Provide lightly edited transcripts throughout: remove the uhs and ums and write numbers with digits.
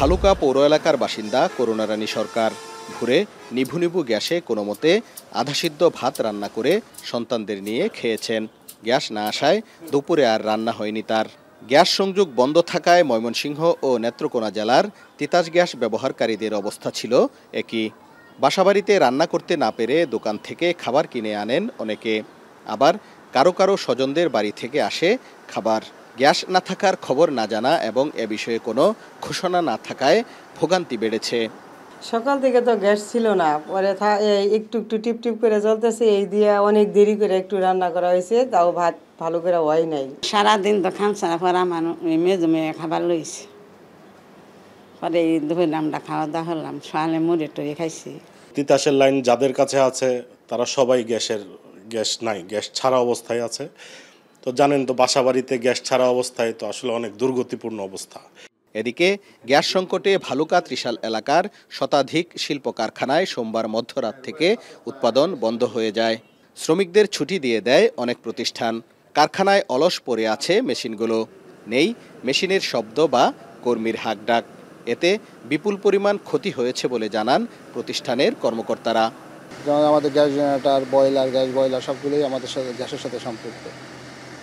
ভালুকা পৌর এলাকার বাসিন্দা করুণা রানী সরকার ভোরে নিভু নিভু গ্যাসে কোনোমতে আধাসিদ্ধ ভাত রান্না করে সন্তানদের নিয়ে খেয়েছেন। গ্যাস না আসায় দুপুরে আর রান্না হয়নি তার। গ্যাস সংযোগ বন্ধ থাকায় ময়মনসিংহ ও নেত্রকোনা জেলার তিতাস গ্যাস ব্যবহারকারীদের অবস্থা ছিল একই। বাসাবাড়িতে রান্না করতে না পেরে দোকান থেকে খাবার কিনে আনেন অনেকে, আবার কারো কারো স্বজনদের বাড়ি থেকে আসে খাবার। গ্যাস না থাকার খবর না জানা এবং এ বিষয়ে কোনো ঘোষণা না থাকায় ভোগান্তি বেড়েছে। সকাল থেকে তো গ্যাস ছিল না, পরে একটু একটু টিপ টিপ করে জ্বলতেছে, এই দিয়ে অনেক দেরি করে একটু রান্না করা হয়েছে, তাও ভাত ভালো করে হয় নাই। সারাদিন তো খামছা পরে আমার মেয়ে খাবার লইছে, পরে এই দুপুরে আমরা খাওয়া দাওয়া করলাম, সকালে মুড়ি টুড়ি খাইছি। তিতাসের লাইন যাদের কাছে আছে তারা সবাই গ্যাস নাই, গ্যাস ছাড়া অবস্থায় আছে। তো জানেন তো বাসাবাড়িতে গ্যাস ছাড়া অবস্থায় তো আসলে অনেক দুর্গতিপূর্ণ অবস্থা। এদিকে গ্যাস সংকটে ভালুকা ত্রিশাল এলাকার শতাধিক শিল্প কারখানায় সোমবার মধ্যরাত থেকে উৎপাদন বন্ধ হয়ে যায়। শ্রমিকদের ছুটি দিয়ে দেয় অনেক প্রতিষ্ঠান। কারখানায় অলস পড়ে আছে মেশিনগুলো, নেই মেশিনের শব্দ বা কর্মীর হাঁকডাক। এতে বিপুল পরিমাণ ক্ষতি হয়েছে বলে জানান প্রতিষ্ঠানের কর্মকর্তারা। যেমন আমাদের gas generator, boiler, gas boiler সবগুলোই আমাদের সাথে গ্যাসের সাথে সম্পৃক্ত।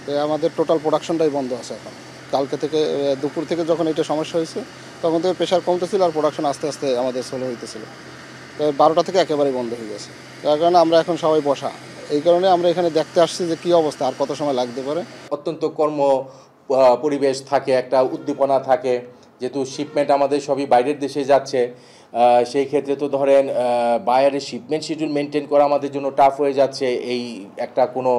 তো আমাদের টোটাল প্রোডাকশনটাই বন্ধ আছে এখন। কালকে থেকে দুপুর থেকে যখন এটা সমস্যা হয়েছে তখন থেকে প্রেশার কমতেছিল আর প্রোডাকশন আস্তে আস্তে আমাদের স্লো হইতেছিল। তো 12টা থেকে একেবারেই বন্ধ হয়ে গেছে। তার কারণে আমরা এখন সবাই বসা, এই কারণে আমরা এখানে দেখতে আসছি যে কী অবস্থা, আর কত সময় লাগতে পারে। অত্যন্ত কর্ম পরিবেশ থাকে, একটা উদ্দীপনা থাকে, যেহেতু শিপমেন্ট আমাদের সবই বাইরের দেশে যাচ্ছে, সেই ক্ষেত্রে তো ধরেন বাইরের শিপমেন্ট শিডিউল মেনটেন করা আমাদের জন্য টাফ হয়ে যাচ্ছে, এই একটা কোনো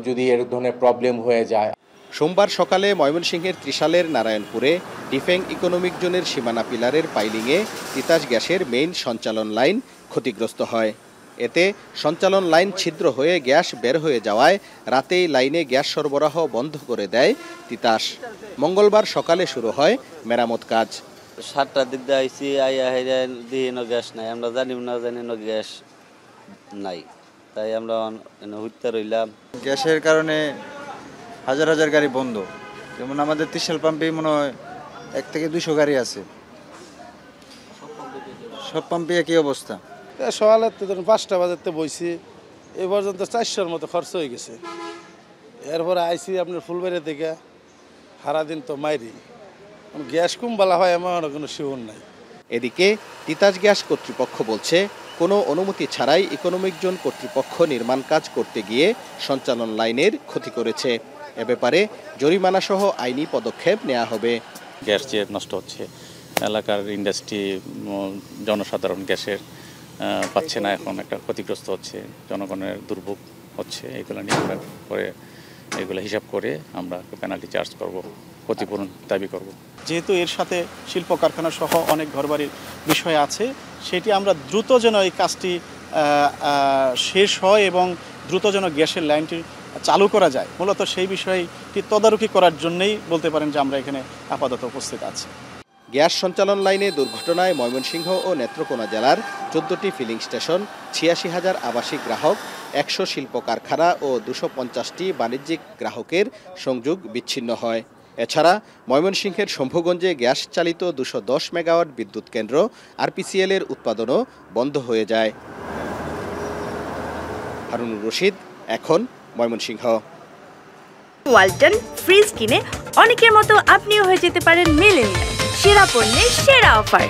যদি এর ধরনের প্রবলেম হয়ে যায়। সোমবার সকালে ময়মনসিংহের ত্রিশালের নারায়ণপুরে ডিফেং ইকোনমিক জোনের সীমানা পিলারের পাইলিংয়ে তিতাস গ্যাসের মেইন সঞ্চালন লাইন ক্ষতিগ্রস্ত হয়। এতে সঞ্চালন লাইন ছিদ্র হয়ে গ্যাস বের হয়ে যাওয়ায় রাতেই লাইনে গ্যাস সরবরাহ বন্ধ করে দেয় তিতাস। মঙ্গলবার সকালে শুরু হয় মেরামত কাজ। 7টার দিক দিয়ে আইসি, দিয়ে গ্যাস নাই, আমরা জানি গ্যাস নাই, তাই আমরা হুইতে রইলাম। গ্যাসের কারণে হাজার হাজার গাড়ি বন্ধ। যেমন আমাদের ত্রিশাল পাম্পে মনে হয় 1 থেকে 200 গাড়ি আছে, সব পাম্পে একই অবস্থা। সকালে 5টা বাজাতে বইছি, এ পর্যন্ত 400-র মতো খরচ হয়ে গেছে। এরপরে আইসি আপনার ফুলবাড়ি থেকে, সারাদিন তো মাইরি, গ্যাস কম বলা হয় এমন কোনো শিওর নাই। এদিকে তিতাস গ্যাস কর্তৃপক্ষ বলছে, কোনো অনুমতি ছাড়াই ইকোনমিক জোন কর্তৃপক্ষ নির্মাণ কাজ করতে গিয়ে সঞ্চালন লাইনের ক্ষতি করেছে। এ ব্যাপারে জরিমানা সহ আইনি পদক্ষেপ নেওয়া হবে। গ্যাস যে নষ্ট হচ্ছে, এলাকার ইন্ডাস্ট্রি, জনসাধারণ গ্যাসের পাচ্ছে না, এখন একটা ক্ষতিগ্রস্ত হচ্ছে, জনগণের দুর্ভোগ হচ্ছে। এগুলো নিয়ে পরে এগুলো হিসাব করে আমরা পেনাল্টি চার্জ করব, ক্ষতিপূরণ দাবি করব। যেহেতু এর সাথে শিল্প কারখানা সহ অনেক ঘরবাড়ির বিষয় আছে, সেটি আমরা দ্রুত যেন এই কাজটি শেষ হয় এবং দ্রুত যেন গ্যাসের লাইনটি চালু করা যায়, মূলত সেই বিষয়টি তদারকি করার জন্যই বলতে পারেন যে আমরা এখানে আপাতত উপস্থিত আছি। গ্যাস সঞ্চালন লাইনে দুর্ঘটনায় ময়মনসিংহ ও নেত্রকোনা জেলার 14টি ফিলিং স্টেশন, 86,000 আবাসিক গ্রাহক, 100 শিল্প কারখানা ও 250টি বাণিজ্যিক গ্রাহকের সংযোগ বিচ্ছিন্ন হয়। এছাড়া ময়মনসিংহের শম্ভুগঞ্জে গ্যাস চালিত 210 মেগাওয়াট বিদ্যুৎ কেন্দ্র আরপিসিএল এর উৎপাদনও বন্ধ হয়ে যায়। হারুনুর রশিদ, এখন ময়মনসিংহ। ওয়ালটন ফ্রিজ কিনে অনেকের মতো আপনিও হয়ে যেতে পারেন মিলেনিয়াল। সেরা পণ্যের সেরা অফার।